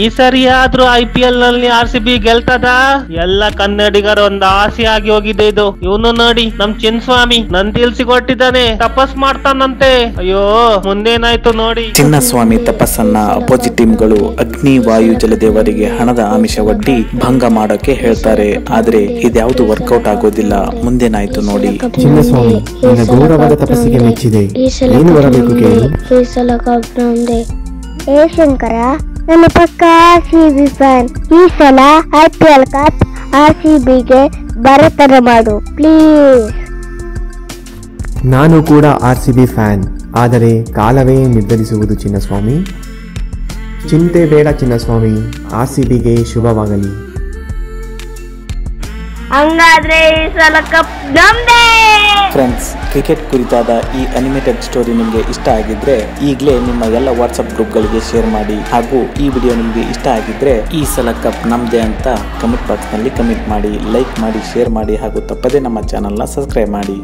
ಈ ಸರಿ ಆದ್ರೂ IPL ನಲ್ಲಿ RCB ಗೆಲ್ತದ? ಎಲ್ಲ ಕನ್ನಡಿಗರ ಒಂದು ಆಸೆ ಆಗಿ ಹೋಗಿದೆ ಇದು. ಇವನು ನೋಡಿ ನಮ್ ಚಿನ್ನಸ್ವಾಮಿ ನಂದಿಲ್ಸಿಕೊಟ್ಟಿದ್ದಾನೆ, ತಪಸ್ ಮಾಡ್ತಾನಂತೆ. ಅಯ್ಯೋ ಮುಂದೇನಾಯ್ತು ನೋಡಿ. ಚಿನ್ನಸ್ವಾಮಿ ತಪಸ್ಸನ್ನ ಅಪೋಸಿಟ್ ಟೀಮ್ಗಳು ಅಗ್ನಿ ವಾಯು ಜಲದೇವರಿಗೆ ಹಣದ ಆಮಿಷ ಒಡ್ಡಿ ಭಂಗ ಮಾಡೋಕೆ ಹೇಳ್ತಾರೆ. ಆದ್ರೆ ಇದ್ಯಾವುದು ವರ್ಕೌಟ್ ಆಗೋದಿಲ್ಲ. ಮುಂದೇನಾಯ್ತು ನೋಡಿ. ಚಿನ್ನಸ್ವಾಮಿ ನಿನ್ನ ಗೌರವದ ತಪಸ್ಸಿಗೆ ಮೆಚ್ಚಿದೆ, ಏನು ಬರಬೇಕು ಕೇಳು. ಏ ಶಂಕರ, ನನ್ನ ಪಕ್ಕ RCB ಫ್ಯಾನ್. ಈ ಸಲ IPL ಕಪ್ RCBಗೆ ಬರತರ ಮಾಡು ಪ್ಲೀಸ್. ನಾನು ಕೂಡ RCB ಫ್ಯಾನ್, ಆದರೆ ಕಾಲವೇ ನಿರ್ಧರಿಸುವುದು ಚಿನ್ನಸ್ವಾಮಿ. ಚಿಂತೆ ಬೇಡ ಚಿನ್ನಸ್ವಾಮಿ, RCBಗೆ ಶುಭವಾಗಲಿ. ಹಂಗಾದ್ರೆ ಈ ಸಲ ಕಪ್ ನಮ್ದೇ. ಫ್ರೆಂಡ್ಸ್, ಕ್ರಿಕೆಟ್ ಕುರಿತಾದ ಈ ಅನಿಮೇಟೆಡ್ ಸ್ಟೋರಿ ನಿಮಗೆ ಇಷ್ಟ ಆಗಿದ್ರೆ ಈಗಲೇ ನಿಮ್ಮ ಎಲ್ಲ ವಾಟ್ಸಪ್ ಗ್ರೂಪ್ಗಳಿಗೆ ಶೇರ್ ಮಾಡಿ. ಹಾಗೂ ಈ ವಿಡಿಯೋ ನಿಮಗೆ ಇಷ್ಟ ಆಗಿದ್ರೆ ಈ ಸಲ ಕಪ್ ನಮ್ದೇ ಅಂತ ಕಮೆಂಟ್ ಬಾಕ್ಸ್ ನಲ್ಲಿ ಕಮೆಂಟ್ ಮಾಡಿ, ಲೈಕ್ ಮಾಡಿ, ಶೇರ್ ಮಾಡಿ ಹಾಗೂ ತಪ್ಪದೇ ನಮ್ಮ ಚಾನೆಲ್ನ ಸಬ್ಸ್ಕ್ರೈಬ್ ಮಾಡಿ.